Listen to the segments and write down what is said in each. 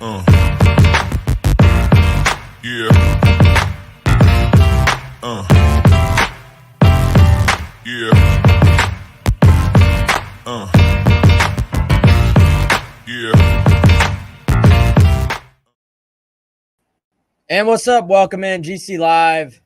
Yeah. Yeah. Yeah. And what's up? Welcome in GC Live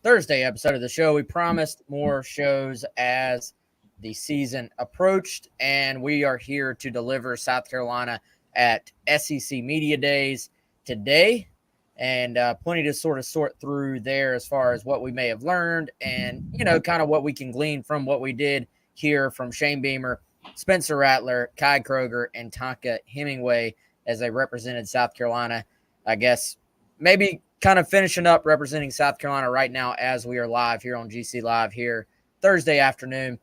Thursday episode of the show. We promised more shows as the season approached, and we are here to deliver South Carolina at SEC Media Days today, and plenty to sort through there as far as what we may have learned and, kind of what we can glean from what we did hear from Shane Beamer, Spencer Rattler, Kai Kroger, and Tonka Hemingway as they represented South Carolina, I guess, maybe kind of finishing up representing South Carolina right now as we are live here on GC Live here Thursday afternoon.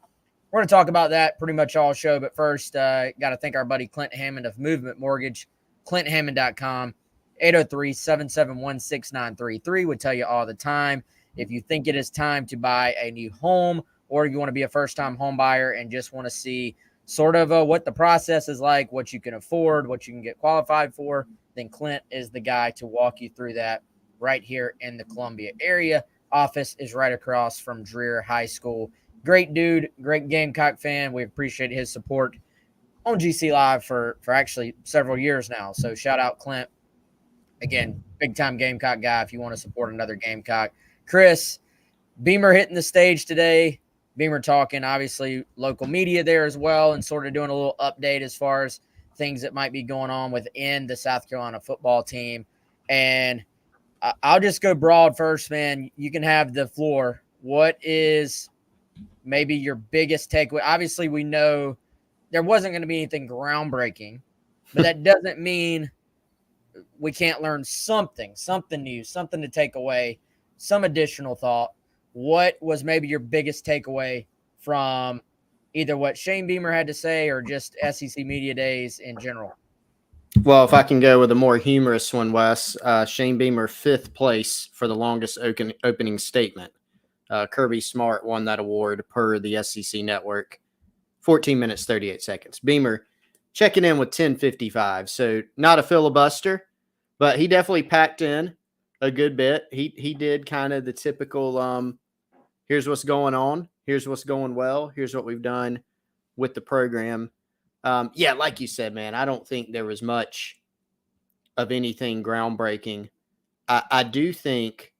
We're going to talk about that pretty much all show, but first, got to thank our buddy Clint Hammond of Movement Mortgage, clint.hammond.com, 803-771-6933 would tell you all the time. If you think it is time to buy a new home or you want to be a first-time home buyer and just want to see sort of what the process is like, what you can afford, what you can get qualified for, then Clint is the guy to walk you through that right here in the Columbia area. Office is right across from Dreher High School. Great dude, great Gamecock fan. We appreciate his support on GC Live for actually several years now. So shout out Clint. Again, big-time Gamecock guy if you want to support another Gamecock. Chris, Beamer hitting the stage today. Beamer talking, obviously, local media there as well and sort of doing a little update as far as things that might be going on within the South Carolina football team. And I'll just go broad first, man. You can have the floor. What is maybe your biggest takeaway? Obviously, we know there wasn't going to be anything groundbreaking, but that doesn't mean we can't learn something new, something to take away, some additional thought. What was maybe your biggest takeaway from either what Shane Beamer had to say or just SEC Media Days in general? Well, if I can go with a more humorous one, Wes, Shane Beamer, 5th place for the longest opening statement. Kirby Smart won that award per the SEC network, 14 minutes, 38 seconds. Beamer checking in with 10:55. So not a filibuster, but he definitely packed in a good bit. He did kind of the typical, here's what's going on. Here's what's going well. Here's what we've done with the program. Yeah, like you said, man, I don't think there was much of anything groundbreaking. I do think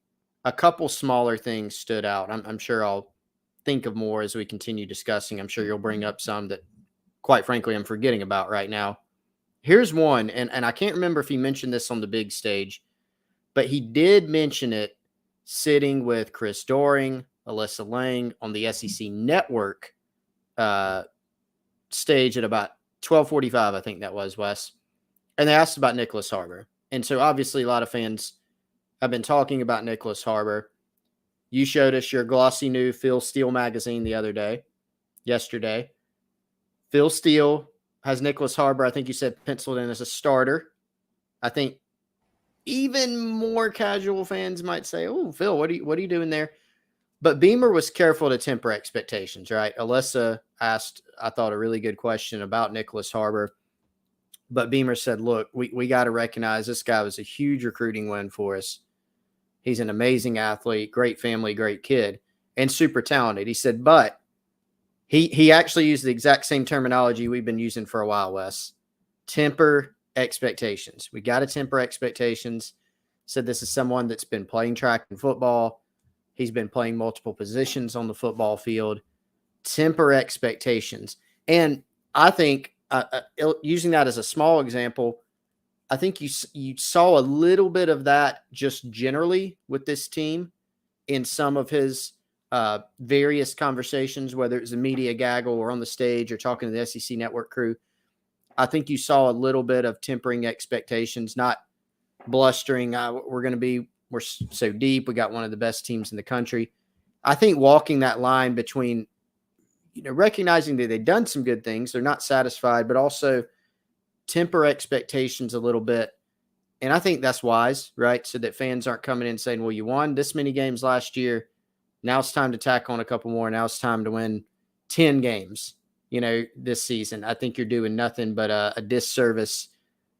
a couple smaller things stood out. I'm sure I'll think of more as we continue discussing. I'm sure you'll bring up some that, quite frankly, I'm forgetting about right now. Here's one, and I can't remember if he mentioned this on the big stage, but he did mention it sitting with Chris Doering, Alyssa Lang on the SEC network stage at about 12:45, I think that was, Wes. And they asked about Nicholas Harbor. And so obviously a lot of fans have been talking about Nicholas Harbor. You showed us your glossy new Phil Steele magazine yesterday. Phil Steele has Nicholas Harbor, I think you said, penciled in as a starter. I think even more casual fans might say, oh, Phil, what are you doing there? But Beamer was careful to temper expectations, right? Alyssa asked, I thought, a really good question about Nicholas Harbor. But Beamer said, look, we got to recognize this guy was a huge recruiting win for us. He's an amazing athlete, great family, great kid, and super talented. He said, but he actually used the exact same terminology we've been using for a while, Wes. Temper expectations. We got to temper expectations. Said this is someone that's been playing track and football. He's been playing multiple positions on the football field. Temper expectations. And I think, using that as a small example, I think you saw a little bit of that just generally with this team in some of his various conversations, whether it was a media gaggle or on the stage or talking to the SEC network crew. I think you saw a little bit of tempering expectations, not blustering. We're so deep. We got one of the best teams in the country. I think walking that line between, recognizing that they've done some good things, they're not satisfied, but also temper expectations a little bit. And I think that's wise, right? So that fans aren't coming in saying, well, you won this many games last year. Now it's time to tack on a couple more. Now it's time to win 10 games, this season. I think you're doing nothing but a disservice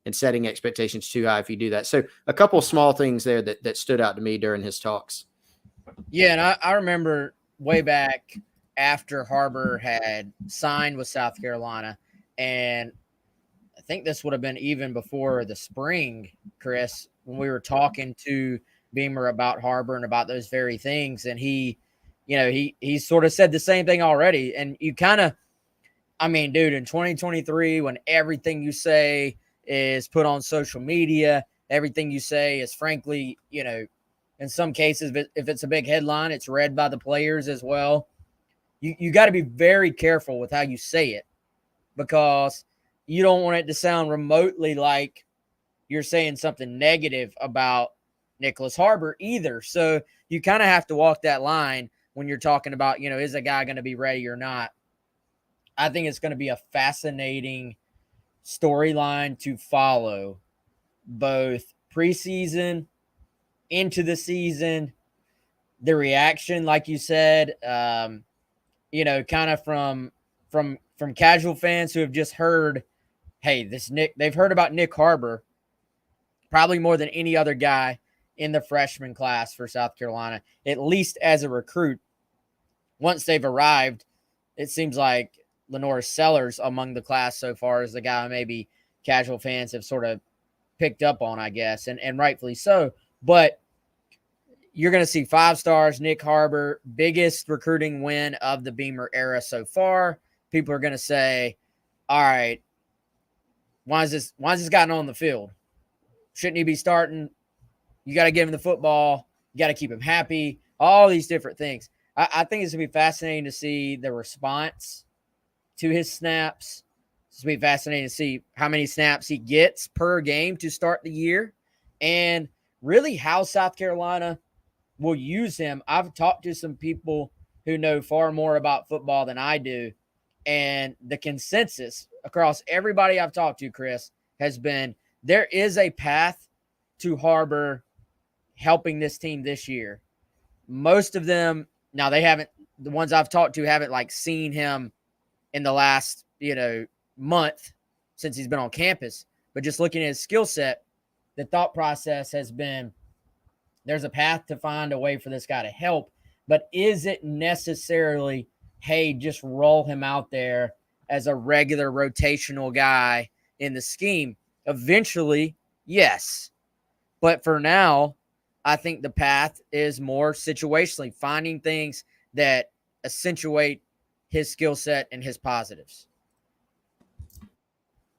and setting expectations too high if you do that. So a couple of small things there that stood out to me during his talks. Yeah, and I remember way back after Harbor had signed with South Carolina, and I think this would have been even before the spring, Chris, when we were talking to Beamer about Harbor and about those very things. And he sort of said the same thing already. And you kind of, I mean, dude, in 2023, when everything you say is put on social media, everything you say is frankly, in some cases, if it's a big headline, it's read by the players as well. You got to be very careful with how you say it, because you don't want it to sound remotely like you're saying something negative about Nicholas Harbor either. So you kind of have to walk that line when you're talking about, is a guy going to be ready or not? I think it's going to be a fascinating storyline to follow, both preseason, into the season, the reaction, like you said, kind of from casual fans who have just heard, hey, they've heard about Nick Harbor probably more than any other guy in the freshman class for South Carolina, at least as a recruit. Once they've arrived, it seems like Lenore Sellers among the class so far is the guy maybe casual fans have sort of picked up on, I guess, and rightfully so. But you're going to see 5 stars, Nick Harbor, biggest recruiting win of the Beamer era so far. People are going to say, all right, why is this guy not on the field? Shouldn't he be starting? You got to give him the football. You got to keep him happy. All these different things. I think it's going to be fascinating to see the response to his snaps. It's going to be fascinating to see how many snaps he gets per game to start the year, and really how South Carolina will use him. I've talked to some people who know far more about football than I do, and the consensus across everybody I've talked to, Chris, has been there is a path to Harbor helping this team this year. Most of them, now they haven't, the ones I've talked to haven't like seen him in the last, month since he's been on campus, but just looking at his skill set, the thought process has been there's a path to find a way for this guy to help, but is it necessarily, hey, just roll him out there as a regular rotational guy in the scheme? Eventually, yes. But for now, I think the path is more situationally, finding things that accentuate his skill set and his positives.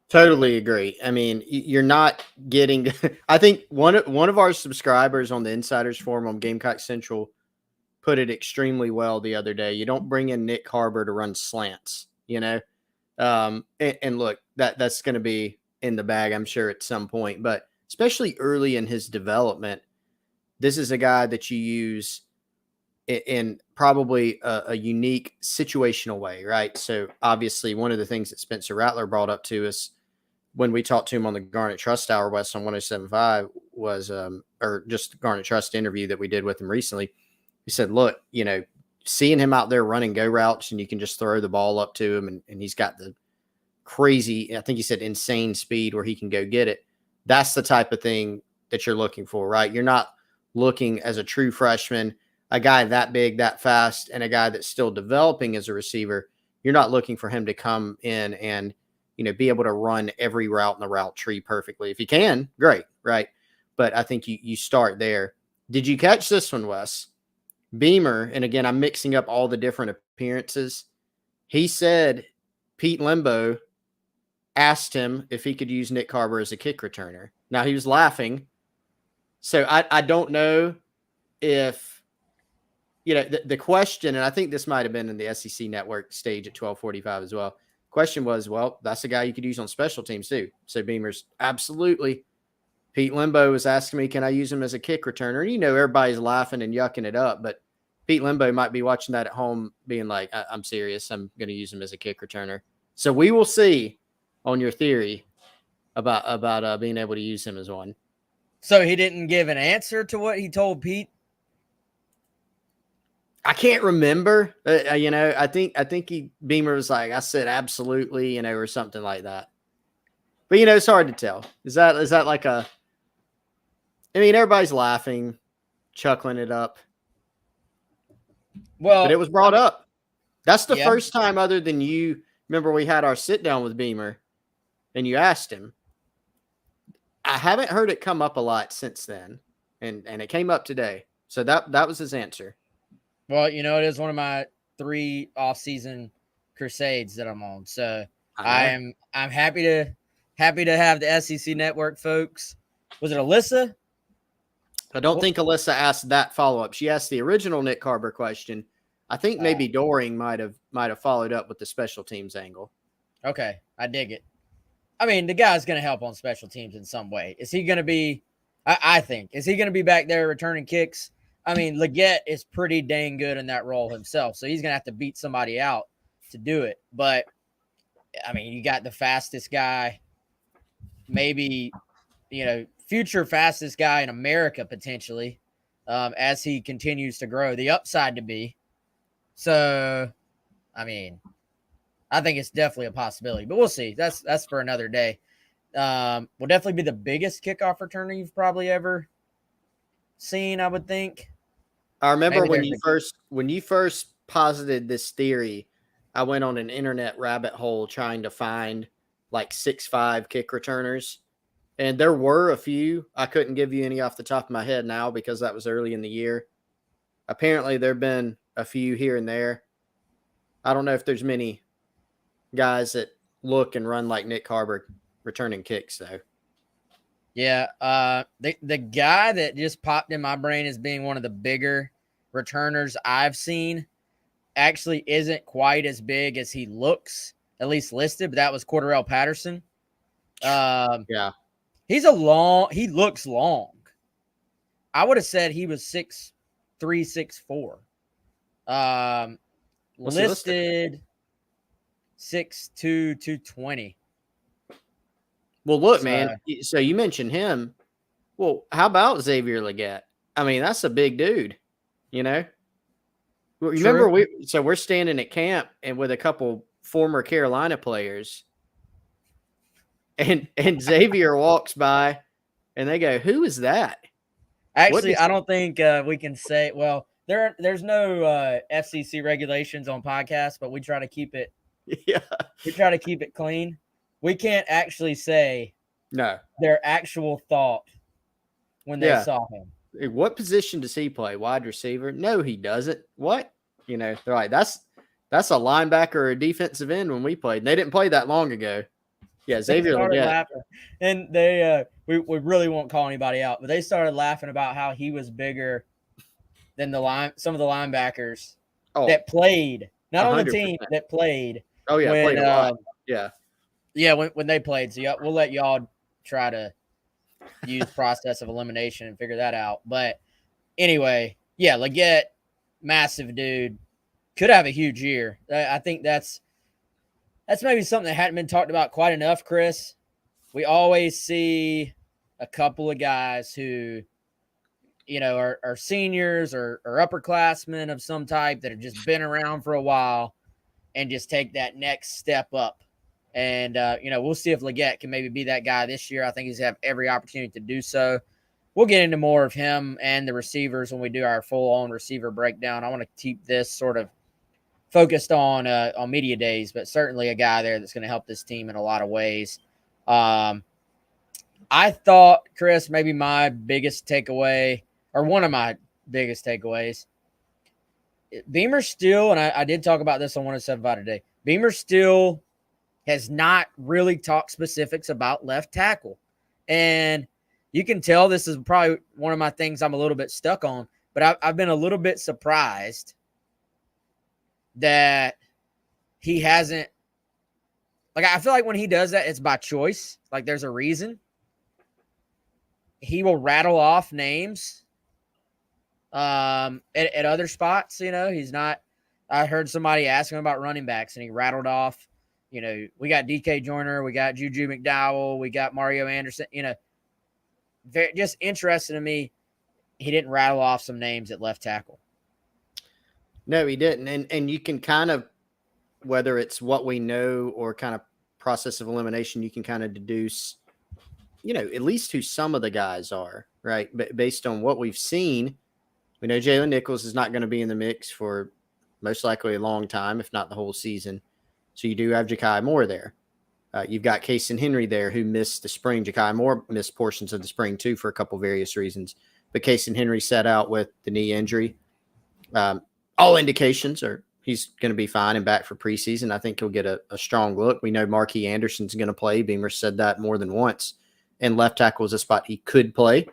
Totally agree. I mean, you're not getting. I think one of our subscribers on the Insiders Forum on Gamecock Central put it extremely well the other day. You don't bring in Nick Harbor to run slants, and look, that's going to be in the bag, I'm sure, at some point. But especially early in his development, this is a guy that you use in probably a unique situational way, right? So obviously, one of the things that Spencer Rattler brought up to us when we talked to him on the Garnet Trust Hour West on 107.5 was, or just Garnet Trust interview that we did with him recently. He said, look, seeing him out there running go routes and you can just throw the ball up to him and he's got the crazy, I think he said insane speed where he can go get it. That's the type of thing that you're looking for, right? You're not looking as a true freshman, a guy that big, that fast, and a guy that's still developing as a receiver. You're not looking for him to come in and, be able to run every route in the route tree perfectly. If you can, great, right? But I think you start there. Did you catch this one, Wes? Beamer, and again, I'm mixing up all the different appearances. He said Pete Lembo asked him if he could use Nick Harbor as a kick returner. Now, he was laughing. So I don't know if, the question, and I think this might have been in the SEC network stage at 12:45 as well. Question was, well, that's a guy you could use on special teams too. So Beamer's absolutely. Pete Lembo was asking me, can I use him as a kick returner? And everybody's laughing and yucking it up, but Pete Lembo might be watching that at home being like, I'm serious. I'm going to use him as a kick returner. So we will see on your theory about being able to use him as one. So he didn't give an answer to what he told Pete? I can't remember. I think Beamer was like, I said absolutely, or something like that. But it's hard to tell. Is that like a? I mean, everybody's laughing, chuckling it up, but it Well, was brought up. That's the yeah. first time, other than you. Remember, we had our sit down with Beamer, and you asked him. I haven't heard it come up a lot since then, and it came up today. So that was his answer. Well, it is one of my 3 off-season crusades that I'm on. So I'm happy to have the SEC Network folks. Was it Alyssa? I don't think Alyssa asked that follow up. She asked the original Nick Carver question. I think maybe Doring might have followed up with the special teams angle. Okay, I dig it. I mean, the guy's going to help on special teams in some way. Is he going to be? I think is he going to be back there returning kicks? I mean, Luedecke is pretty dang good in that role himself, so he's going to have to beat somebody out to do it. But I mean, you got the fastest guy, maybe future fastest guy in America potentially, as he continues to grow. The upside to be. So, I mean, I think it's definitely a possibility, but we'll see. That's for another day. Will definitely be the biggest kickoff returner you've probably ever seen, I would think. I remember when you first posited this theory, I went on an internet rabbit hole trying to find like 6'5" kick returners. And there were a few. I couldn't give you any off the top of my head now because that was early in the year. Apparently there have been a few here and there. I don't know if there's many guys that look and run like Nick Carver returning kicks though. Yeah, the guy that just popped in my brain as being one of the bigger returners I've seen actually isn't quite as big as he looks, at least listed, but that was Cordarrelle Patterson. Yeah. He looks long. I would have said he was 6'3", 6'4". Listed 6'2", 220. Well, look, man. So you mentioned him. Well, how about Xavier Luedecke? I mean, that's a big dude. Remember, we're standing at camp and with a couple former Carolina players, and Xavier walks by, and they go, "Who is that?" Actually, I don't think we can say. Well, there's no FCC regulations on podcasts, but we try to keep it. Yeah, we try to keep it clean. We can't actually say their actual thought when they saw him. What position does he play? Wide receiver? No, he doesn't. What? They're like, that's a linebacker or a defensive end when we played. And they didn't play that long ago. Yeah, Xavier Luedecke. And they we really won't call anybody out, but they started laughing about how he was bigger than some of the linebackers that played, not 100%. On the team that played. Oh yeah, played a lot. Yeah, when they played. So we'll let y'all try to use process of elimination and figure that out. But anyway, yeah, Luedecke, massive dude, could have a huge year. I think that's maybe something that hadn't been talked about quite enough, Chris. We always see a couple of guys who, are seniors or upperclassmen of some type that have just been around for a while and just take that next step up. And, we'll see if Luedecke can maybe be that guy this year. I think he's have every opportunity to do so. We'll get into more of him and the receivers when we do our full-on receiver breakdown. I want to keep this sort of focused on media days, but certainly a guy there that's going to help this team in a lot of ways. I thought, Chris, maybe my biggest takeaway, or one of my biggest takeaways, Beamer still, and I did talk about this on 107.5 today, Beamer still has not really talked specifics about left tackle. And you can tell this is probably one of my things I'm a little bit stuck on, but I've been a little bit surprised that he hasn't, like, I feel like when he does that, it's by choice. Like, there's a reason. He will rattle off names at other spots. He's not, I heard somebody ask him about running backs, and he rattled off, we got DK Joyner, we got Juju McDowell, we got Mario Anderson, very, just interesting to me. He didn't rattle off some names at left tackle. No, he didn't. And you can kind of, whether it's what we know or kind of process of elimination, you can kind of deduce, at least who some of the guys are, right? But based on what we've seen, we know Jalen Nichols is not going to be in the mix for most likely a long time, if not the whole season. So you do have Ja'Kai Moore there. You've got Casey Henry there, who missed the spring. Ja'Kai Moore missed portions of the spring too for a couple various reasons. But Casey Henry set out with the knee injury. All indications are he's going to be fine and back for preseason. I think he'll get a strong look. We know Marquis Anderson's going to play. Beamer said that more than once. And left tackle is a spot he could play.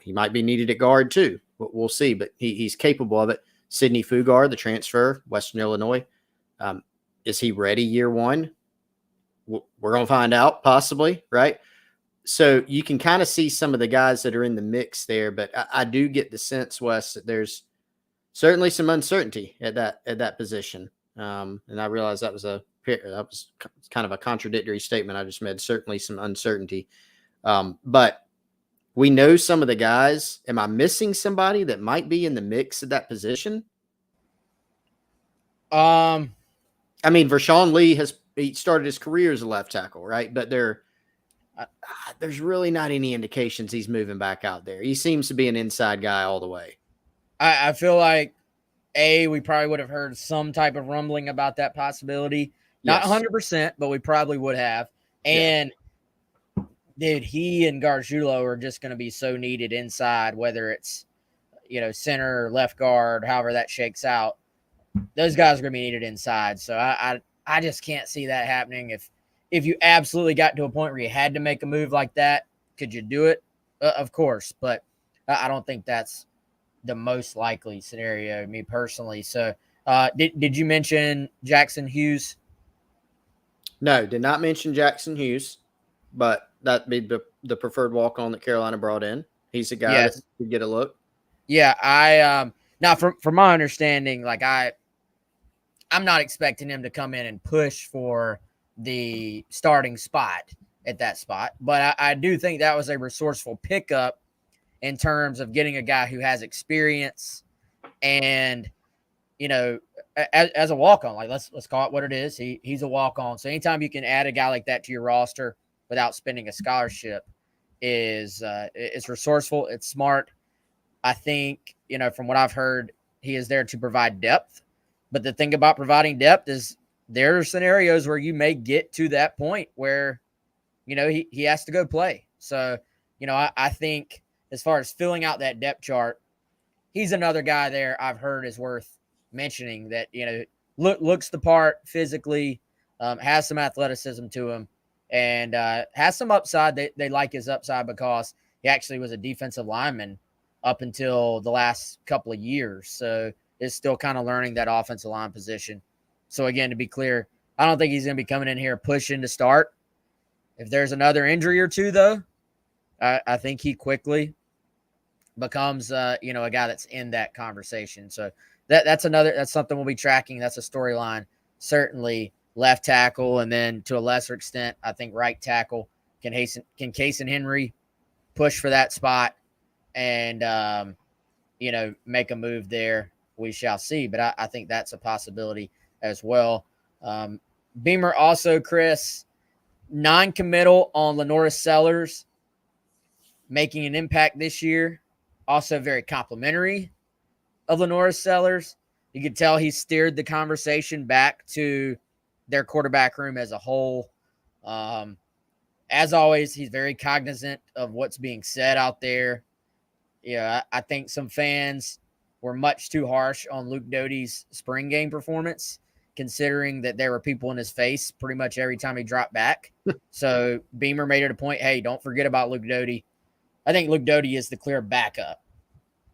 He might be needed at guard too. We'll see, but he's capable of it. Sidney Fugar, the transfer, Western Illinois. Is he ready year one? We're going to find out, possibly, right? So you can kind of see some of the guys that are in the mix there, but I do get the sense, Wes, that there's certainly some uncertainty at that position. And I realize that was kind of a contradictory statement I just made. Certainly some uncertainty, but we know some of the guys. Am I missing somebody that might be in the mix at that position? I mean, Vershawn Lee he started his career as a left tackle, right? But there's really not any indications he's moving back out there. He seems to be an inside guy all the way. I feel like, we probably would have heard some type of rumbling about that possibility. Not 100%, but we probably would have. And, dude, he and Gargiulo are just going to be so needed inside, whether it's, center or left guard, however that shakes out. Those guys are going to be needed inside. So I just can't see that happening. If you absolutely got to a point where you had to make a move like that, could you do it? Of course, but I don't think that's the most likely scenario, me personally. So did you mention Jackson Hughes? No, did not mention Jackson Hughes, but that'd be the preferred walk-on that Carolina brought in. He's a guy that could get a look. Yeah, now from my understanding, like I'm not expecting him to come in and push for the starting spot at that spot, but I do think that was a resourceful pickup in terms of getting a guy who has experience and, as a walk-on, like let's call it what it is. He's a walk-on. So anytime you can add a guy like that to your roster without spending a scholarship is resourceful. It's smart. I think, from what I've heard, he is there to provide depth. But the thing about providing depth is there are scenarios where you may get to that point where, he has to go play. So, I think as far as filling out that depth chart, he's another guy there I've heard is worth mentioning that, looks the part physically, has some athleticism to him, and has some upside. They like his upside because he actually was a defensive lineman up until the last couple of years. So is still kind of learning that offensive line position. So again, to be clear, I don't think he's going to be coming in here pushing to start. If there's another injury or two, though, I think he quickly becomes, a guy that's in that conversation. So that's something we'll be tracking. That's a storyline. Certainly left tackle, and then to a lesser extent, I think right tackle. Can Casey Henry push for that spot and, make a move there? We shall see, but I think that's a possibility as well. Beamer also, Chris, non-committal on Lenora Sellers, making an impact this year. Also very complimentary of Lenora Sellers. You could tell he steered the conversation back to their quarterback room as a whole. As always, he's very cognizant of what's being said out there. I think some fans were much too harsh on Luke Doty's spring game performance, considering that there were people in his face pretty much every time he dropped back. So Beamer made it a point, hey, don't forget about Luke Doty. I think Luke Doty is the clear backup.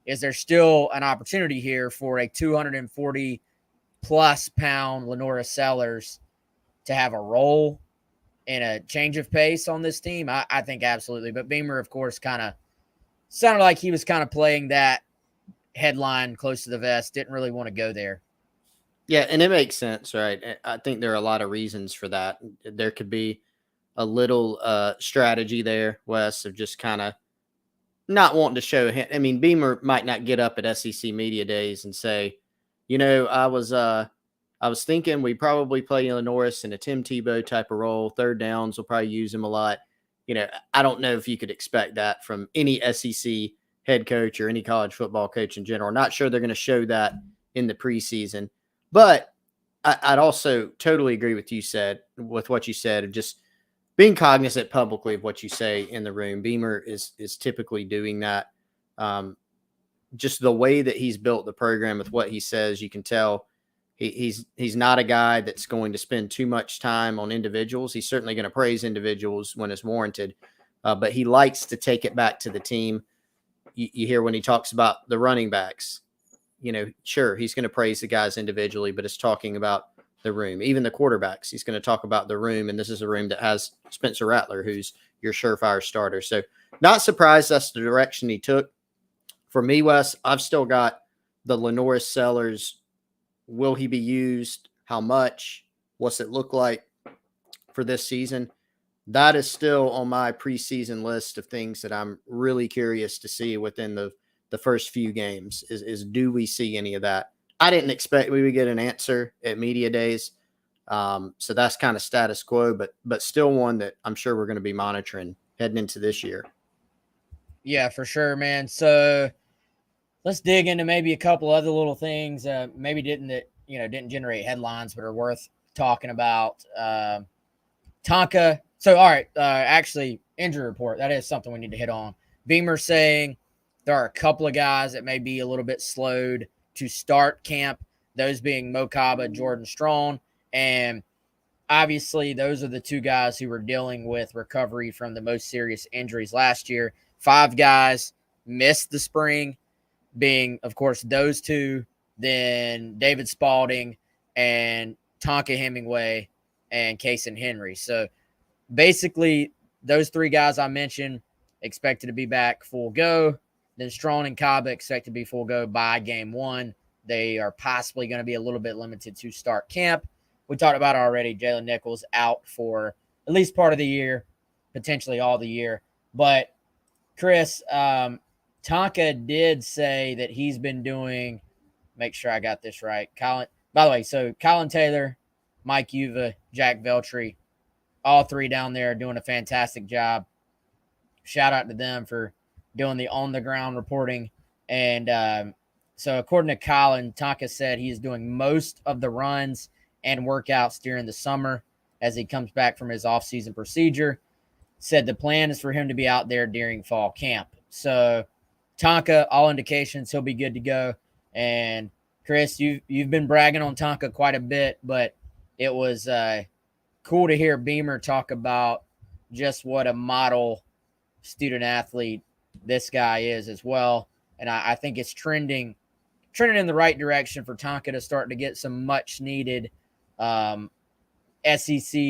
Is there still an opportunity here for a 240-plus pound Lenora Sellers to have a role in a change of pace on this team? I think absolutely. But Beamer, of course, kind of sounded like he was kind of playing that headline close to the vest, didn't really want to go there. Yeah, and it makes sense, right? I think there are a lot of reasons for that. There could be a little strategy there, Wes, of just kind of not wanting to show him. I mean, Beamer might not get up at SEC Media Days and say, I I was thinking we probably play Norris in a Tim Tebow type of role. Third downs, we'll probably use him a lot. I don't know if you could expect that from any SEC head coach or any college football coach in general. Not sure they're going to show that in the preseason. But I'd also totally agree with what you said, of just being cognizant publicly of what you say in the room. Beamer is typically doing that. Just the way that he's built the program with what he says, you can tell he's not a guy that's going to spend too much time on individuals. He's certainly going to praise individuals when it's warranted, but he likes to take it back to the team. You hear when he talks about the running backs, sure, he's going to praise the guys individually, but it's talking about the room. Even the quarterbacks, he's going to talk about the room, and this is a room that has Spencer Rattler, who's your surefire starter. So not surprised that's the direction he took. For me, Wes, I've still got the Lenoris Sellers. Will he be used? How much? What's it look like for this season? That is still on my preseason list of things that I'm really curious to see within the first few games is do we see any of that? I didn't expect we would get an answer at media days. So that's kind of status quo, but still one that I'm sure we're going to be monitoring heading into this year. Yeah, for sure, man. So let's dig into maybe a couple other little things. Maybe didn't generate headlines, but are worth talking about. Tonka. So, all right, actually, injury report. That is something we need to hit on. Beamer saying there are a couple of guys that may be a little bit slowed to start camp, those being Mo Kaba, Jordan Strong, and obviously those are the two guys who were dealing with recovery from the most serious injuries last year. 5 guys missed the spring, being, of course, those two, then David Spalding and Tonka Hemingway and Kason Henry. So basically, those 3 guys I mentioned expected to be back full go. Then Strong and Kaba expect to be full go by game 1. They are possibly going to be a little bit limited to start camp. We talked about already, Jalen Nichols out for at least part of the year, potentially all the year. But, Chris, Tonka did say that he's been doing, make sure I got this right, Colin. By the way, so Colin Taylor, Mike Uva, Jack Veltri, all 3 down there doing a fantastic job. Shout out to them for doing the on-the-ground reporting. And so according to Colin, Tonka said he is doing most of the runs and workouts during the summer as he comes back from his off-season procedure. Said the plan is for him to be out there during fall camp. So Tonka, all indications, he'll be good to go. And Chris, you've been bragging on Tonka quite a bit, but it was cool to hear Beamer talk about just what a model student athlete this guy is as well. And I think it's trending in the right direction for Tonka to start to get some much needed SEC,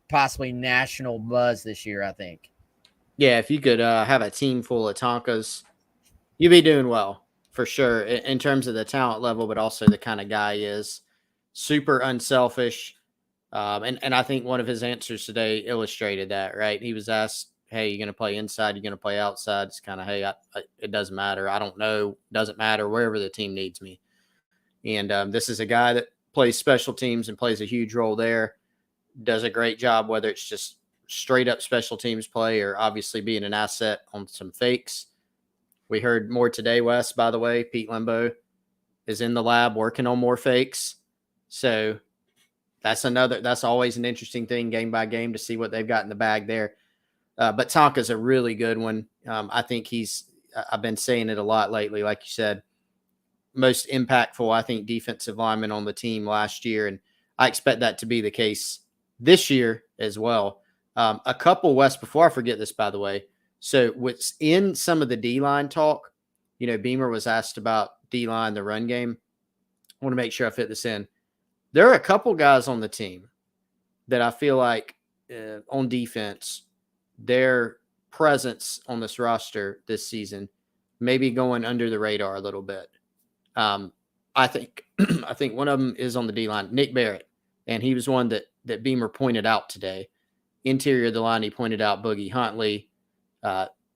possibly national buzz this year, I think. Yeah, if you could have a team full of Tonkas, you'd be doing well for sure in terms of the talent level, but also the kind of guy he is. Super unselfish. And I think one of his answers today illustrated that, right? He was asked, hey, you're going to play inside, you're going to play outside. It's kind of, hey, it doesn't matter. I don't know. Doesn't matter wherever the team needs me. And this is a guy that plays special teams and plays a huge role there. Does a great job, whether it's just straight up special teams play or obviously being an asset on some fakes. We heard more today, Wes, by the way. Pete Lembo is in the lab working on more fakes. So that's always an interesting thing game by game to see what they've got in the bag there. But Tonka's a really good one. I think I've been saying it a lot lately, like you said, most impactful, I think, defensive lineman on the team last year. And I expect that to be the case this year as well. A couple, Wes, before I forget this, by the way. So what's in some of the D-line talk, Beamer was asked about D-line, the run game. I want to make sure I fit this in. There are a couple guys on the team that I feel like on defense, their presence on this roster this season may be going under the radar a little bit. I think one of them is on the D-line, Nick Barrett, and he was one that Beamer pointed out today. Interior of the line, he pointed out Boogie Huntley.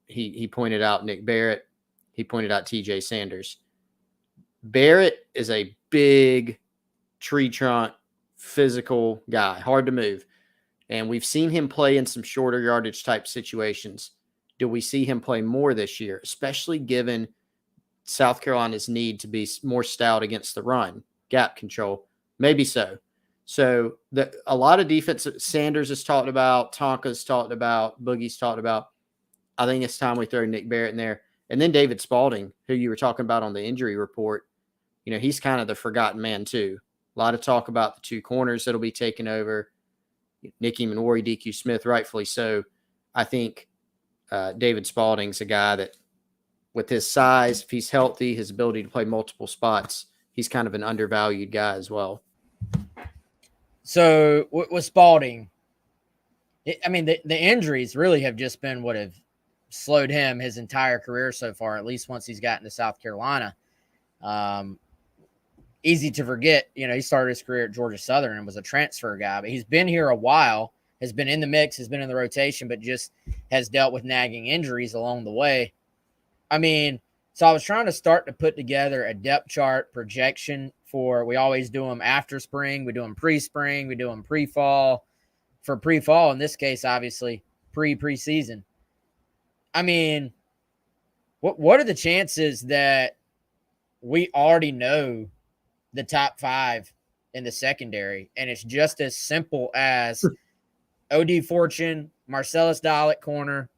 He pointed out Nick Barrett. He pointed out TJ Sanders. Barrett is a big tree trunk physical guy, hard to move. And we've seen him play in some shorter yardage type situations. Do we see him play more this year, especially given South Carolina's need to be more stout against the run, gap control? Maybe so. So a lot of defense Sanders has talked about, Tonka's talked about, Boogie's talked about. I think it's time we throw Nick Barrett in there. And then David Spalding, who you were talking about on the injury report, he's kind of the forgotten man too. A lot of talk about the two corners that'll be taking over. Nicky Manwari, DQ Smith, rightfully so. I think David Spalding's a guy that, with his size, if he's healthy, his ability to play multiple spots, he's kind of an undervalued guy as well. So with Spalding, the injuries really have just been what have slowed him his entire career so far, at least once he's gotten to South Carolina. Easy to forget, he started his career at Georgia Southern and was a transfer guy, but he's been here a while, has been in the mix, has been in the rotation, but just has dealt with nagging injuries along the way. So I was trying to start to put together a depth chart projection we always do them after spring. We do them pre-spring. We do them pre-fall. For pre-fall, in this case, obviously, preseason. What are the chances that we already know the top 5 in the secondary, and it's just as simple as O.D. Fortune, Marcellus Dahl at corner,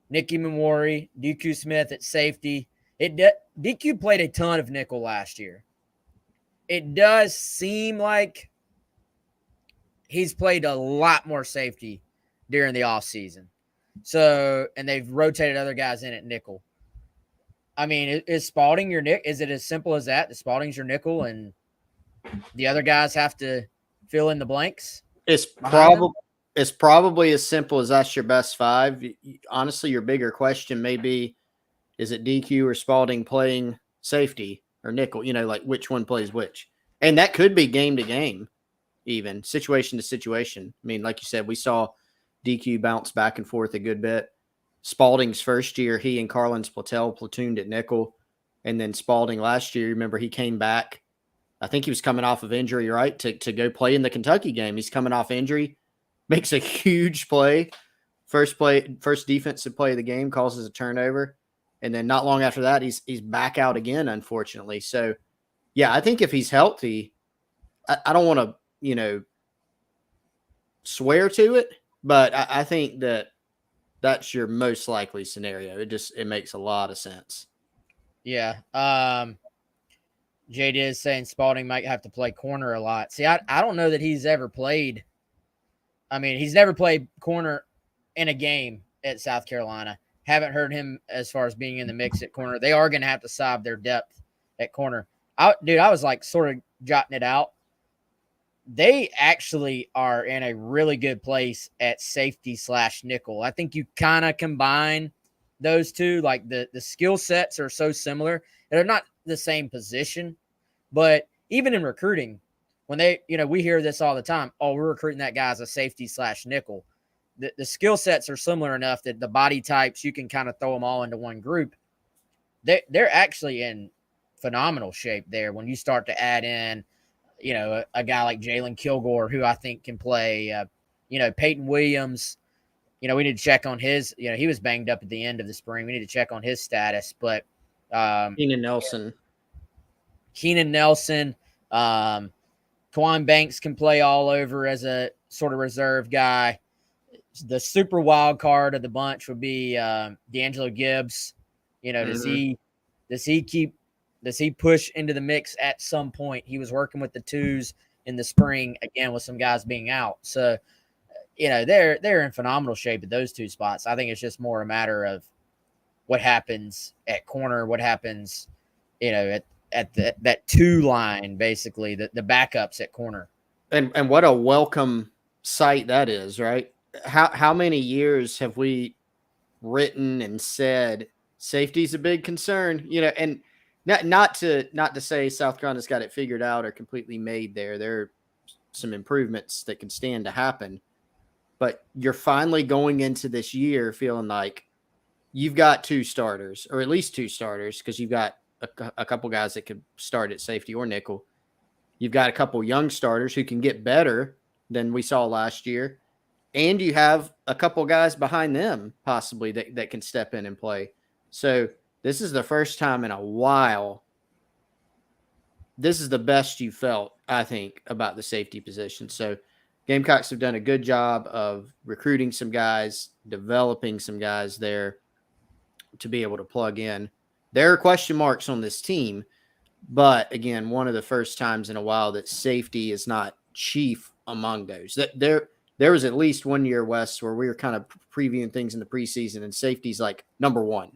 Nicky Manwari, DQ Smith at safety? DQ played a ton of nickel last year. It does seem like he's played a lot more safety during the offseason. So, and they've rotated other guys in at nickel. Is Spalding your nickel? Is it as simple as that? The Spalding's your nickel and the other guys have to fill in the blanks? It's probably as simple as that's your best 5. Honestly, your bigger question may be, is it DQ or Spalding playing safety or nickel? Like which one plays which? And that could be game to game, even situation to situation. Like you said, we saw DQ bounce back and forth a good bit. Spalding's first year, he and Carlin Splatel platooned at nickel. And then Spalding last year, remember, he came back. I think he was coming off of injury, right, to go play in the Kentucky game. He's coming off injury, makes a huge play. First defensive play of the game, causes a turnover. And then not long after that, he's back out again, unfortunately. So, yeah, I think if he's healthy, I don't want to, swear to it, but I think that's your most likely scenario. It makes a lot of sense. Yeah. JD is saying Spalding might have to play corner a lot. See, I don't know that he's ever played. He's never played corner in a game at South Carolina. Haven't heard him as far as being in the mix at corner. They are going to have to solve their depth at corner. I was like sort of jotting it out. They actually are in a really good place at safety / nickel. I think you kind of combine those two. Like the skill sets are so similar. They're not the same position, but even in recruiting, when we hear this all the time. Oh, we're recruiting that guy as a safety / nickel. The skill sets are similar enough that the body types, you can kind of throw them all into one group. They're actually in phenomenal shape there when you start to add in, a guy like Jalen Kilgore, who I think can play, Peyton Williams. We need to check on his, he was banged up at the end of the spring. We need to check on his status. But Keenan Nelson. Kwan Banks can play all over as a sort of reserve guy. The super wild card of the bunch would be D'Angelo Gibbs. Does he push into the mix at some point? He was working with the twos in the spring, again, with some guys being out. So, they're in phenomenal shape at those two spots. I think it's just more a matter of what happens at corner, what happens, at that 2 line, basically, the backups at corner. And what a welcome sight that is, right? How many years have we written and said safety's a big concern, and not to say South Carolina's got it figured out or completely made there. There are some improvements that can stand to happen, but you're finally going into this year feeling like you've got 2 starters, or at least 2 starters, because you've got a couple guys that could start at safety or nickel. You've got a couple young starters who can get better than we saw last year. And you have a couple guys behind them possibly that can step in and play. So this is the first time in a while. This is the best you felt, I think, about the safety position. So Gamecocks have done a good job of recruiting some guys, developing some guys there to be able to plug in. There are question marks on this team, but again, one of the first times in a while that safety is not chief among those. That there was at least 1 year, Wes, where we were kind of previewing things in the preseason, and safety's like number one.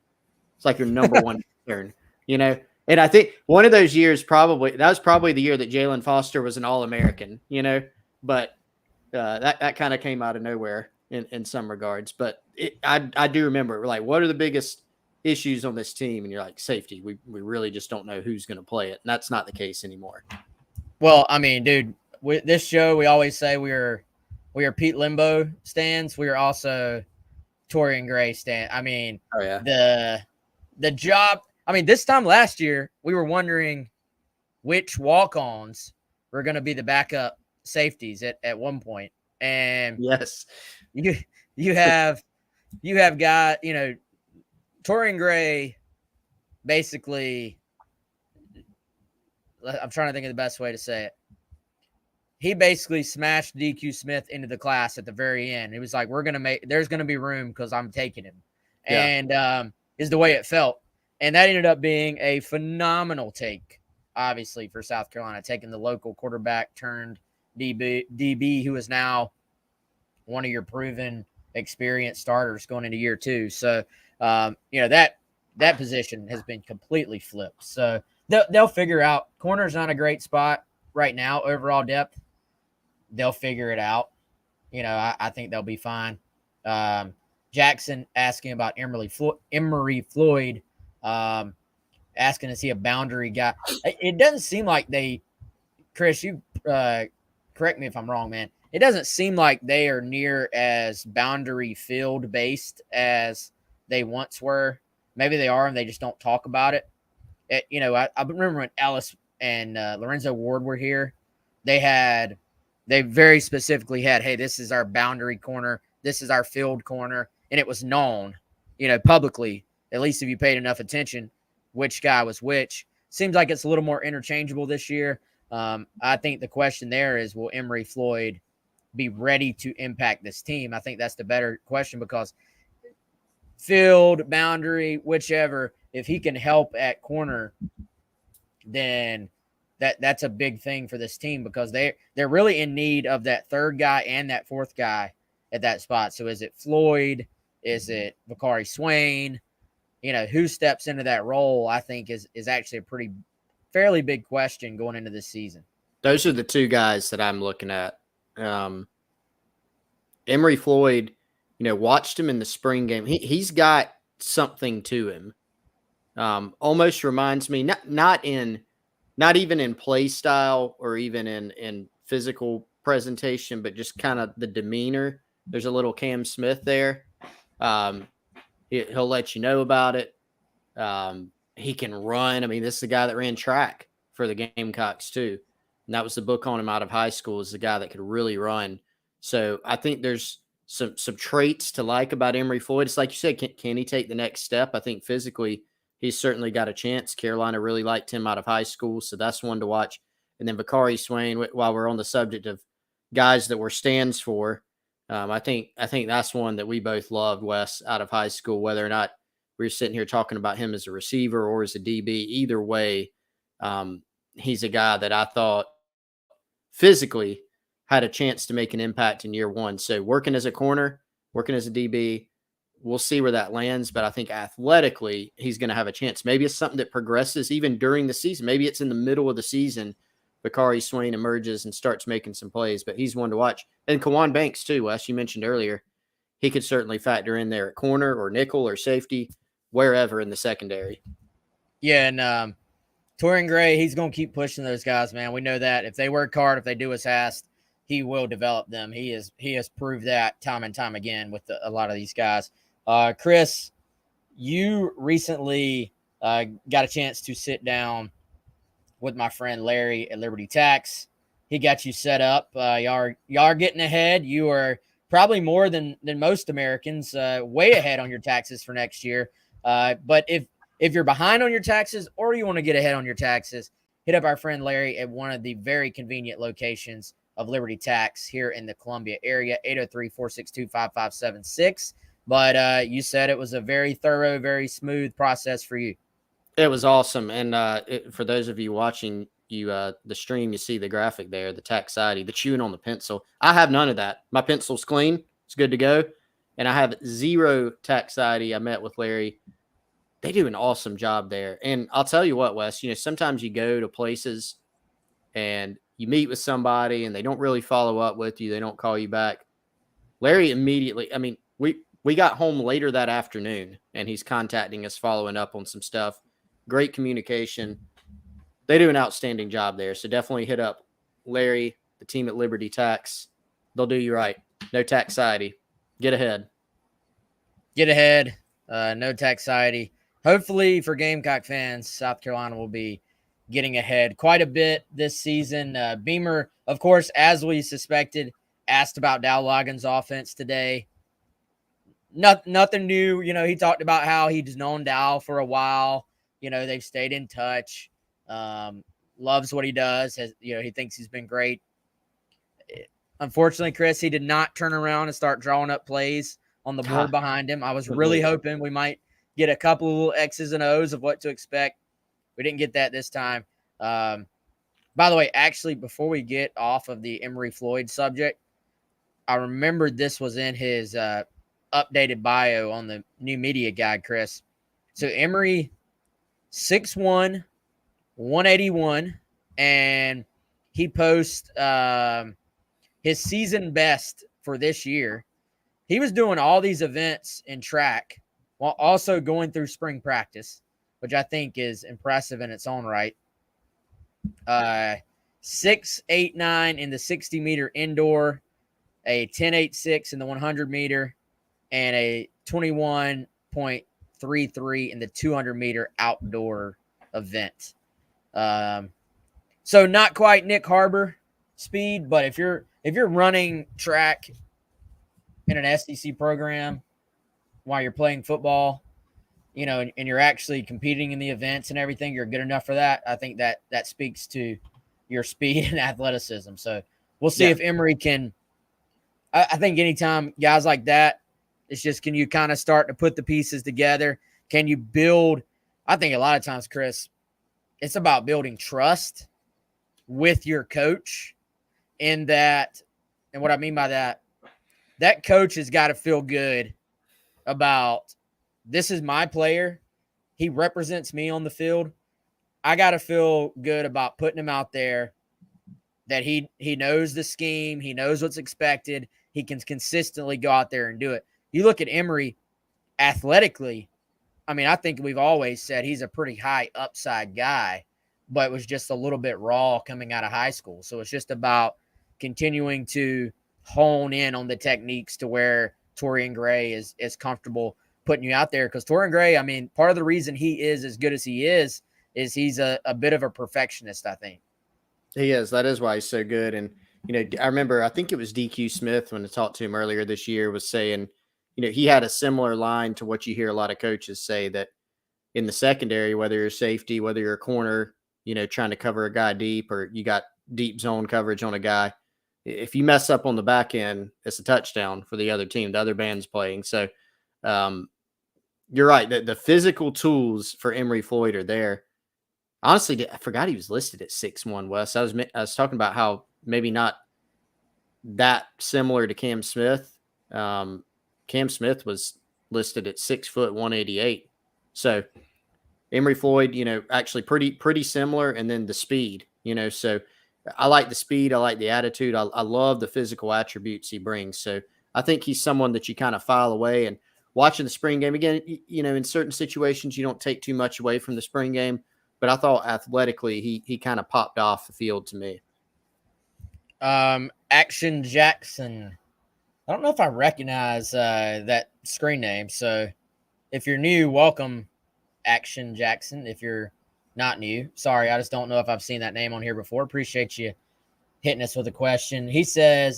It's like your number one concern, you know. And I think one of those years that was probably the year that Jalen Foster was an All-American, you know. But that kind of came out of nowhere in some regards. But I do remember, like, what are the biggest issues on this team? And you're like, safety. We really just don't know who's going to play it, and that's not the case anymore. Well, I mean, dude, this show we always say we are Pete Limbo stands. We are also Torian Gray stand. I mean, oh yeah, the job. I mean, this time last year we were wondering which walk-ons were going to be the backup safeties at one point, and yes, you have got, you know, Torian Gray basically. I'm trying to think of the best way to say it. He basically smashed DQ Smith into the class at the very end. He was like, there's going to be room because I'm taking him. Yeah. And is the way it felt. And that ended up being a phenomenal take, obviously, for South Carolina, taking the local quarterback turned DB who is now one of your proven experienced starters going into year 2. So, you know, that position has been completely flipped. So they'll figure out. Corner's not a great spot right now, overall depth. They'll figure it out. You know, I think they'll be fine. Jackson asking about Emory Floyd, asking is he a boundary guy? It doesn't seem like they, Chris, you correct me if I'm wrong, man. It doesn't seem like they are near as boundary field based as they once were. Maybe they are, and they just don't talk about it. You know, I remember when Ellis and Lorenzo Ward were here, they very specifically had, hey, this is our boundary corner, this is our field corner, and it was known, you know, publicly, at least if you paid enough attention, which guy was which. Seems like it's a little more interchangeable this year. I think the question there is, will Emory Floyd be ready to impact this team? I think that's the better question, because field, boundary, whichever, if he can help at corner, then that's a big thing for this team, because they're really in need of that third guy and that fourth guy at that spot. So is it Floyd? Is it Bakari Swain? You know, who steps into that role, I think is actually a fairly big question going into this season. Those are the two guys that I'm looking at. Emory Floyd, you know, watched him in the spring game. He's got something to him. Almost reminds me, not even in play style or even in physical presentation, but just kind of the demeanor. There's a little Cam Smith there. He'll let you know about it. He can run. I mean, this is the guy that ran track for the Gamecocks too. And that was the book on him out of high school, is the guy that could really run. So I think there's some traits to like about Emory Floyd. It's like you said, can he take the next step? I think physically he's certainly got a chance. Carolina really liked him out of high school, so that's one to watch. And then Bakari Swain, while we're on the subject of guys that were stands for, I think that's one that we both loved, Wes, out of high school, whether or not we're sitting here talking about him as a receiver or as a DB. Either way, he's a guy that I thought physically had a chance to make an impact in year 1. So working as a corner, working as a DB, we'll see where that lands. But I think athletically, he's going to have a chance. Maybe it's something that progresses even during the season. Maybe it's in the middle of the season, Bakari Swain emerges and starts making some plays. But he's one to watch. And Kawan Banks too, Wes, you mentioned earlier. He could certainly factor in there at corner or nickel or safety, wherever in the secondary. Yeah, and Torian Gray, he's going to keep pushing those guys, man. We know that. If they work hard, if they do as asked, he will develop them. He has proved that time and time again with a lot of these guys. Chris, you recently got a chance to sit down with my friend Larry at Liberty Tax. He got you set up. Y'all are getting ahead. You are probably more than most Americans, way ahead on your taxes for next year. But if you're behind on your taxes or you want to get ahead on your taxes, hit up our friend Larry at one of the very convenient locations of Liberty Tax here in the Columbia area, 803-462-5576. But you said it was a very thorough, very smooth process for you. It was awesome. And for those of you watching the stream, you see the graphic there, the taxiety, the chewing on the pencil. I have none of that. My pencil's clean. It's good to go. And I have zero taxiety. I met with Larry. They do an awesome job there. And I'll tell you what, Wes, sometimes you go to places and you meet with somebody and they don't really follow up with you. They don't call you back. Larry immediately, I mean, we got home later that afternoon and he's contacting us, following up on some stuff. Great communication. They do an outstanding job there. So definitely hit up Larry, the team at Liberty Tax. They'll do you right. No taxiety. Get ahead. Get ahead. No taxiety. Hopefully for Gamecock fans, South Carolina will be getting ahead quite a bit this season. Beamer, of course, as we suspected, asked about Dow Loggins' offense today. Nothing new. He talked about how he's known Dow for a while. They've stayed in touch. Loves what he does. He thinks he's been great. Unfortunately, Chris, he did not turn around and start drawing up plays on the board behind him. I was really hoping we might get a couple of little X's and O's of what to expect. We didn't get that this time. By the way, actually, before we get off of the Emory Floyd subject, I remembered this was in his updated bio on the new media guide, Chris. So Emory, 6'1", 181, and he posts his season best for this year. He was doing all these events in track while also going through spring practice, which I think is impressive in its own right. 6.89 in the 60-meter indoor, a 10.86 in the 100-meter, and a 21.33 in the 200-meter outdoor event. So not quite Nick Harbor speed, but if you're running track in an SEC program while you're playing football, and you're actually competing in the events and everything, you're good enough for that. I think that speaks to your speed and athleticism. So we'll see if Emory can. I think anytime guys like that, it's just, can you kind of start to put the pieces together? Can you build? I think a lot of times, Chris, it's about building trust with your coach in that. And what I mean by that coach has got to feel good about, this is my player. He represents me on the field. I got to feel good about putting him out there, that he knows the scheme. He knows what's expected. He can consistently go out there and do it. You look at Emory athletically, I mean, I think we've always said he's a pretty high upside guy, but it was just a little bit raw coming out of high school. So it's just about continuing to hone in on the techniques to where Torian Gray is comfortable putting you out there. Because Torian Gray, I mean, part of the reason he is as good as he is he's a bit of a perfectionist, I think. He is. That is why he's so good. And, I remember, I think it was DQ Smith, when I talked to him earlier this year, was saying, he had a similar line to what you hear a lot of coaches say, that in the secondary, whether you're safety, whether you're a corner, trying to cover a guy deep, or you got deep zone coverage on a guy, if you mess up on the back end, it's a touchdown for the other team, the other band's playing. So you're right. The physical tools for Emory Floyd are there. Honestly, I forgot he was listed at 6'1", Wes. I was talking about how maybe not that similar to Cam Smith. Cam Smith was listed at 6 foot 188. So Emory Floyd, actually pretty similar. And then the speed, so I like the speed. I like the attitude. I love the physical attributes he brings. So I think he's someone that you kind of file away. And watching the spring game again, in certain situations, you don't take too much away from the spring game, but I thought athletically, he kind of popped off the field to me. Action Jackson. I don't know if I recognize that screen name. So if you're new, welcome, Action Jackson. If you're Not new. Sorry, I just don't know if I've seen that name on here before. Appreciate you hitting us with a question. He says,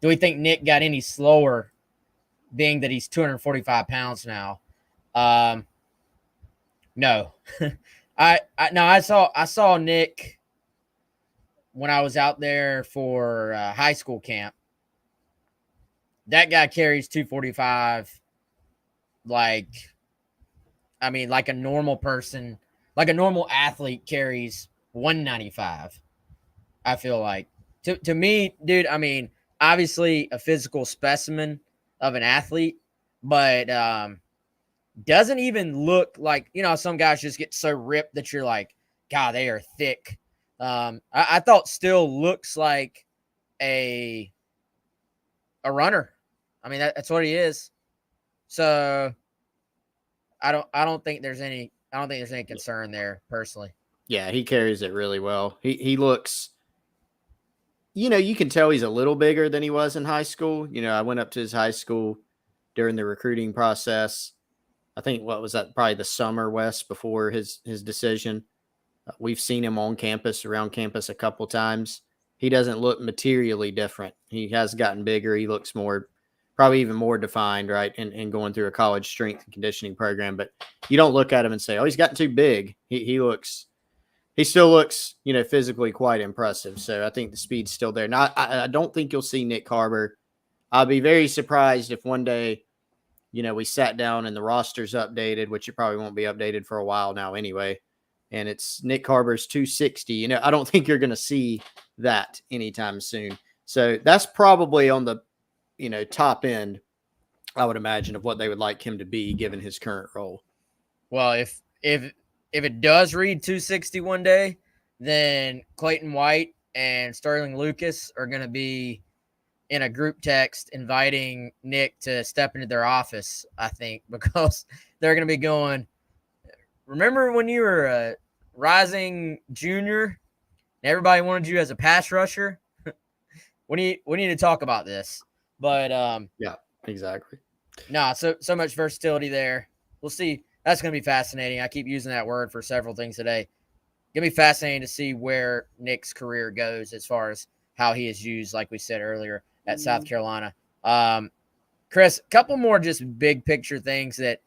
do we think Nick got any slower, being that he's 245 pounds now? No. I saw Nick when I was out there for high school camp. That guy carries 245 like like a normal person, like a normal athlete carries 195. I feel like to me, dude, obviously a physical specimen of an athlete, but doesn't even look like, some guys just get so ripped that you're like, God, they are thick. I thought still looks like a runner. That's what he is. So I don't think there's any concern there personally. Yeah, he carries it really well. He looks, you can tell he's a little bigger than he was in high school. I went up to his high school during the recruiting process. I think what was that? Probably the summer, West, before his decision. We've seen him on campus, around campus a couple times. He doesn't look materially different. He has gotten bigger. He looks more, probably even more defined, right? And going through a college strength and conditioning program. But you don't look at him and say, oh, he's gotten too big. He still looks, physically quite impressive. So I think the speed's still there. Now, I don't think you'll see Nick Harbor. I'll be very surprised if one day, we sat down and the roster's updated, which it probably won't be updated for a while now anyway. And it's Nick Harbor's 260. I don't think you're going to see that anytime soon. So that's probably on the, top end, I would imagine, of what they would like him to be given his current role. Well, if it does read 260 one day, then Clayton White and Sterling Lucas are going to be in a group text inviting Nick to step into their office, I think, because they're going to be going, remember when you were a rising junior and everybody wanted you as a pass rusher? we need to talk about this. But yeah, exactly. So much versatility there. We'll see. That's going to be fascinating. I keep using that word for several things today. Going to be fascinating to see where Nick's career goes as far as how he is used, like we said earlier, at South Carolina. Chris, a couple more just big picture things that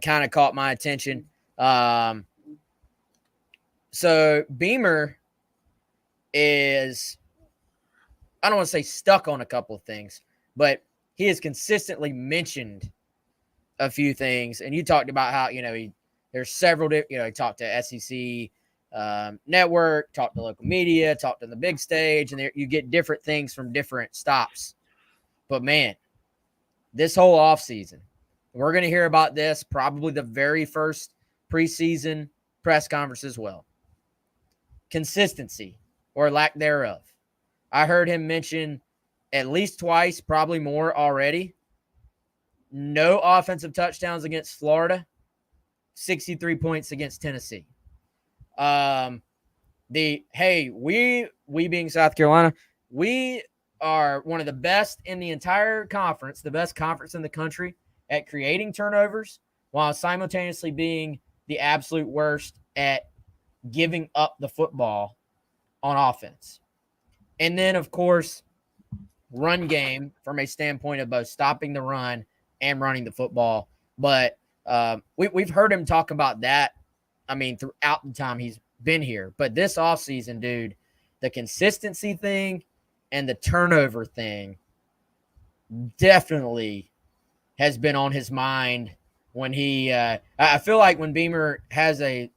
kind of caught my attention. So Beamer is, I don't want to say stuck on a couple of things, but he has consistently mentioned a few things. And you talked about how, there's several, he talked to SEC network, talked to local media, talked on the big stage, and you get different things from different stops. But man, this whole offseason, we're going to hear about this probably the very first preseason press conference as well. Consistency or lack thereof. I heard him mention at least twice, probably more already. No offensive touchdowns against Florida, 63 points against Tennessee. We being South Carolina, we are one of the best in the entire conference, the best conference in the country at creating turnovers, while simultaneously being the absolute worst at giving up the football on offense. And then, of course, run game from a standpoint of both stopping the run and running the football. But we've heard him talk about that, throughout the time he's been here. But this offseason, dude, the consistency thing and the turnover thing definitely has been on his mind when he I feel like when Beamer has a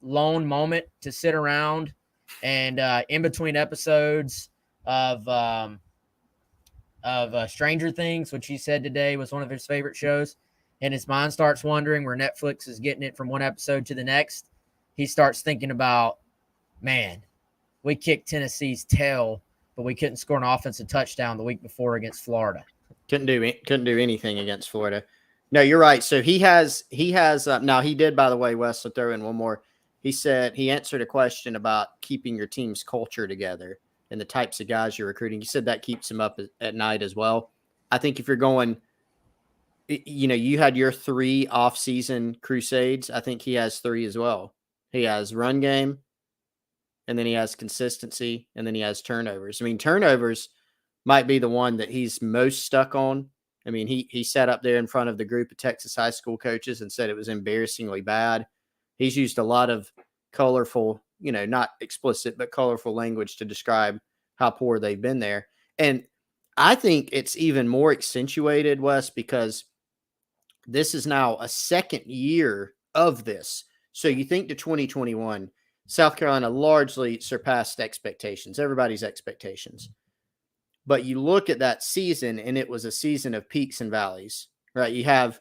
lone moment to sit around and in between episodes of Stranger Things, which he said today was one of his favorite shows, and his mind starts wandering where Netflix is getting it from one episode to the next, he starts thinking about, man, we kicked Tennessee's tail, but we couldn't score an offensive touchdown the week before against Florida. Couldn't do anything against Florida. No, you're right. So he has now he did, by the way, Wes, to throw in one more. He said he answered a question about keeping your team's culture together and the types of guys you're recruiting. He said that keeps him up at night as well. I think if you're going, you had your 3 off-season crusades. I think he has 3 as well. He has run game, and then he has consistency, and then he has turnovers. I mean, turnovers might be the one that he's most stuck on. I mean, he sat up there in front of the group of Texas high school coaches and said it was embarrassingly bad. He's used a lot of colorful, not explicit, but colorful language to describe how poor they've been there. And I think it's even more accentuated, Wes, because this is now a second year of this. So you think to 2021, South Carolina largely surpassed expectations, everybody's expectations. But you look at that season, and it was a season of peaks and valleys, right? You have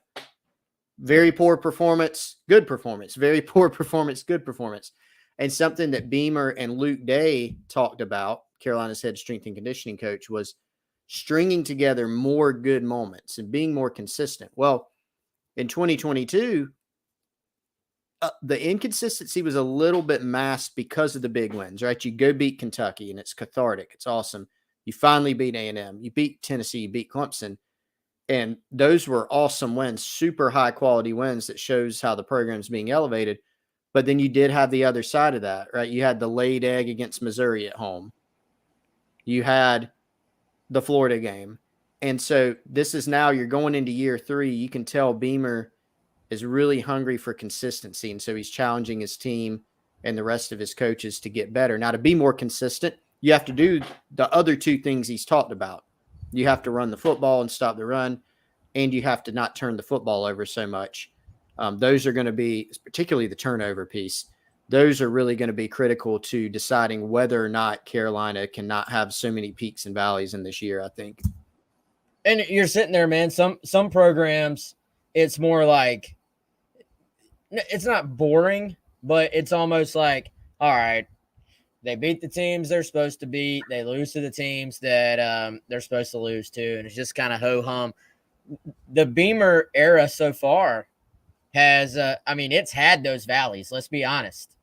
very poor performance, good performance, very poor performance, good performance. And something that Beamer and Luedecke talked about, Carolina's head strength and conditioning coach, was stringing together more good moments and being more consistent. Well, in 2022, the inconsistency was a little bit masked because of the big wins, right? You go beat Kentucky, and it's cathartic. It's awesome. You finally beat A&M. You beat Tennessee. You beat Clemson. And those were awesome wins, super high-quality wins that shows how the program's being elevated. But then you did have the other side of that, right? You had the laid egg against Missouri at home. You had the Florida game. And so this is now you're going into year 3. You can tell Beamer is really hungry for consistency. And so he's challenging his team and the rest of his coaches to get better. Now, to be more consistent, you have to do the other two things he's talked about. You have to run the football and stop the run, and you have to not turn the football over so much. Those are going to be, particularly the turnover piece, those are really going to be critical to deciding whether or not Carolina cannot have so many peaks and valleys in this year, I think. And you're sitting there, man. Some programs, it's more like, it's not boring, but it's almost like, all right, they beat the teams they're supposed to beat. They lose to the teams that they're supposed to lose to. And it's just kind of ho-hum. The Beamer era so far has, it's had those valleys, let's be honest.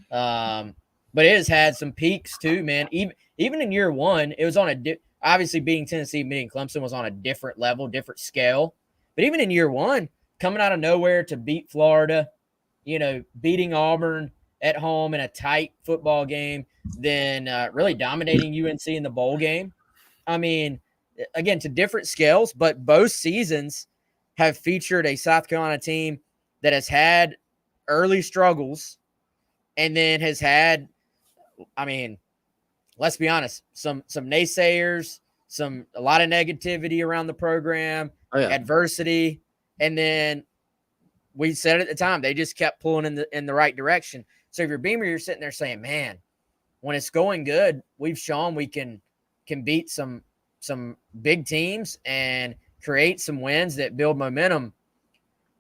But it has had some peaks too, man. Even in year 1, it was on obviously beating Tennessee, beating Clemson was on a different level, different scale. But even in year 1, coming out of nowhere to beat Florida, beating Auburn at home in a tight football game, then really dominating UNC in the bowl game. I mean, again, to different scales, but both seasons have featured a South Carolina team that has had early struggles and then has had, let's be honest, some naysayers, a lot of negativity around the program, adversity, and then we said at the time they just kept pulling in the right direction. So if you're Beamer, you're sitting there saying, man, when it's going good, we've shown we can beat some big teams and create some wins that build momentum.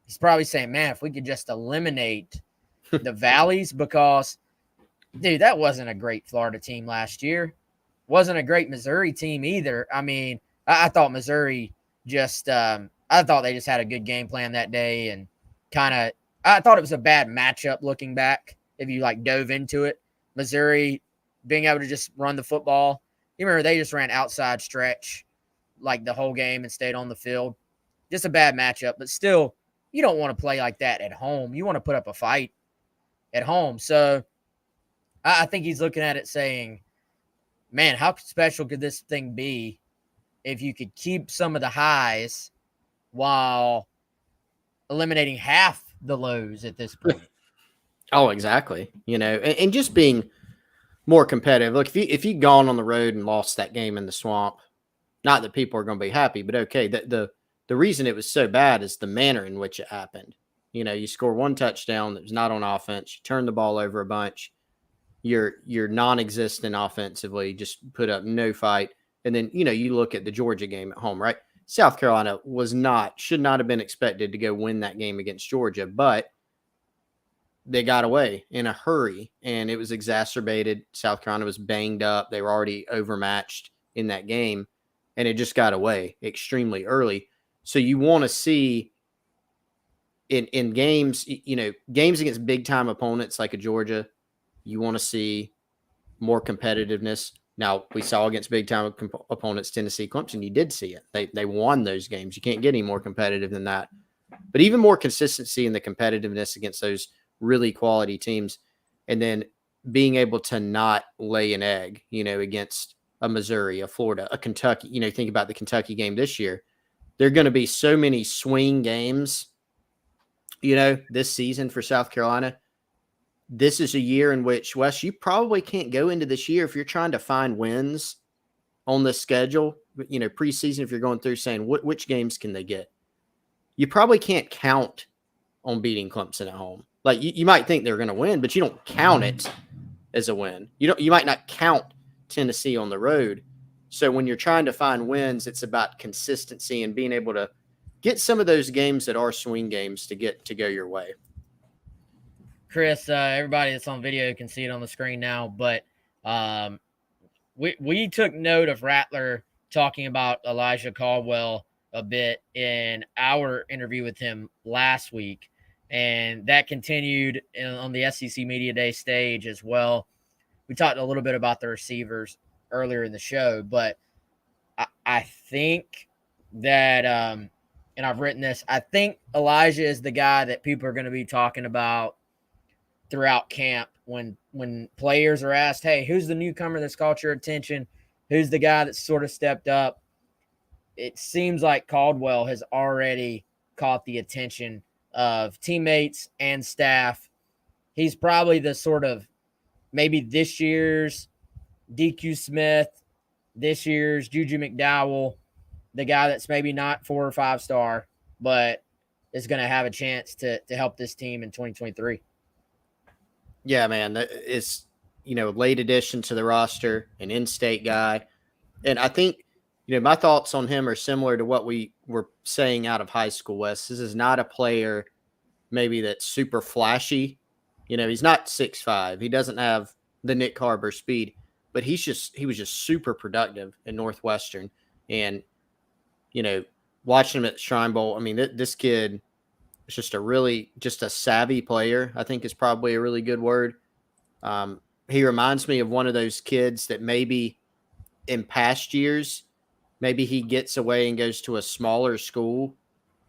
He's probably saying, man, if we could just eliminate the valleys, because, dude, that wasn't a great Florida team last year. Wasn't a great Missouri team either. I mean, I thought Missouri just I thought they just had a good game plan that day, and I thought it was a bad matchup looking back if you dove into it. Missouri being able to just run the football. You remember they just ran outside stretch the whole game and stayed on the field. Just a bad matchup, but still, you don't want to play like that at home. You want to put up a fight at home. So I think he's looking at it saying, man, how special could this thing be if you could keep some of the highs while eliminating half the lows at this point? Oh, exactly. And just being more competitive. Look, if you'd gone on the road and lost that game in the swamp, not that people are going to be happy, but okay, the reason it was so bad is the manner in which it happened. You score one touchdown that was not on offense. You turn the ball over a bunch. You're non-existent offensively, just put up no fight. And then, you look at the Georgia game at home, right? South Carolina should not have been expected to go win that game against Georgia, but they got away in a hurry, and it was exacerbated. South Carolina was banged up. They were already overmatched in that game, and it just got away extremely early. So you want to see in games, games against big-time opponents like a Georgia, you want to see more competitiveness. Now, we saw against big-time opponents, Tennessee, Clemson, you did see it. They won those games. You can't get any more competitive than that. But even more consistency in the competitiveness against those really quality teams. and then being able to not lay an egg, against a Missouri, a Florida, a Kentucky. Think about the Kentucky game this year. There are going to be so many swing games, this season for South Carolina. This is a year in which, Wes, you probably can't go into this year if you're trying to find wins on the schedule, preseason, if you're going through saying which games can they get. You probably can't count on beating Clemson at home. Like you might think they're going to win, but you don't count it as a win. You might not count Tennessee on the road. So when you're trying to find wins, it's about consistency and being able to get some of those games that are swing games to go your way. Chris, everybody that's on video can see it on the screen now, but we took note of Rattler talking about Elijah Caldwell a bit in our interview with him last week, and that continued on the SEC Media Day stage as well. We talked a little bit about the receivers earlier in the show, but I think that, and I've written this, I think Elijah is the guy that people are going to be talking about throughout camp when players are asked, hey, who's the newcomer that's caught your attention? Who's the guy that's sort of stepped up? It seems like Caldwell has already caught the attention of teammates and staff. He's probably the sort of maybe this year's DQ Smith, this year's Juju McDowell, the guy that's maybe not 4 or 5 star, but is going to have a chance to help this team in 2023. Yeah, man, it's, late addition to the roster, an in-state guy. And I think, my thoughts on him are similar to what we were saying out of high school, Wes. This is not a player maybe that's super flashy. He's not 6'5". He doesn't have the Nick Harbor speed, but he was just super productive in Northwestern. And, watching him at the Shrine Bowl, I mean, this kid is just a savvy player, I think is probably a really good word. He reminds me of one of those kids that maybe in past years, maybe he gets away and goes to a smaller school,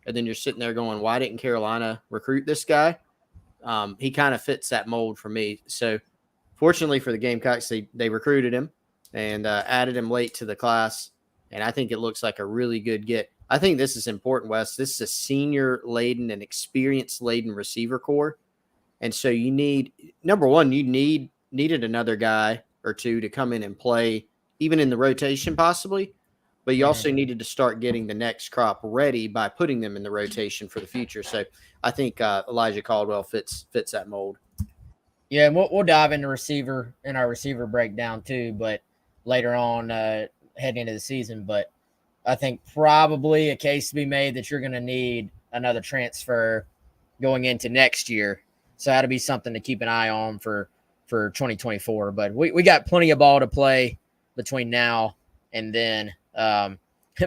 and then you're sitting there going, why didn't Carolina recruit this guy? He kind of fits that mold for me. So fortunately for the Gamecocks, they recruited him and added him late to the class, and I think it looks like a really good get. I think this is important, Wes. This is a senior-laden and experience-laden receiver core, and so you need – number one, you needed another guy or two to come in and play, even in the rotation possibly, but you also needed to start getting the next crop ready by putting them in the rotation for the future. So I think Elijah Caldwell fits that mold. Yeah, and we'll dive into receiver in our receiver breakdown too, but later on heading into the season. But I think probably a case to be made that you're going to need another transfer going into next year. So that'll be something to keep an eye on for 2024. But we got plenty of ball to play between now and then.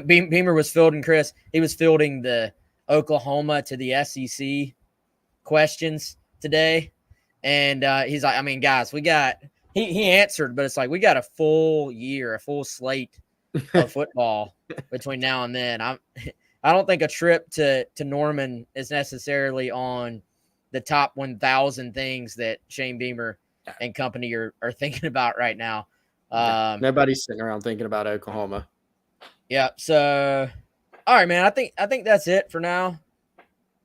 Beamer was fielding, Chris. He was fielding the Oklahoma to the SEC questions today. And he's like, I mean, guys, we got – he answered, but it's like we got a full year, a full slate of football between now and then. I don't think a trip to Norman is necessarily on the top 1,000 things that Shane Beamer and company are thinking about right now. Nobody's sitting around thinking about Oklahoma. Yeah. So, all right, man. I think that's it for now.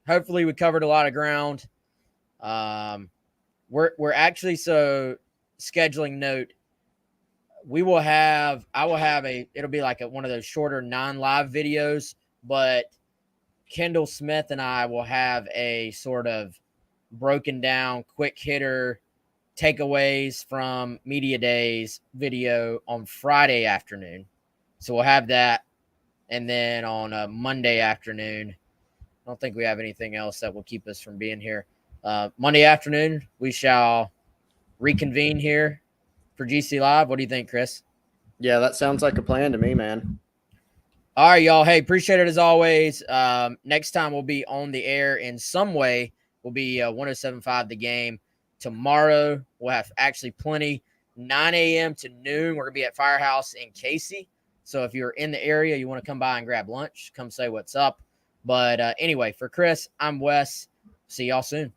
Hopefully, we covered a lot of ground. We're actually, so scheduling note, I will have it'll be like one of those shorter non-live videos, but Kendall Smith and I will have a sort of broken down quick hitter takeaways from media days video on Friday afternoon. So we'll have that. And then on a Monday afternoon, I don't think we have anything else that will keep us from being here. Monday afternoon, we shall reconvene here for GC Live. What do you think, Chris? Yeah, that sounds like a plan to me, man. All right, y'all. Hey, appreciate it as always. Next time we'll be on the air in some way. We'll be 107.5 The Game. Tomorrow, we'll have actually plenty. 9 a.m. to noon, we're going to be at Firehouse in Casey. So if you're in the area, you want to come by and grab lunch, come say what's up. But anyway, for Chris, I'm Wes. See y'all soon.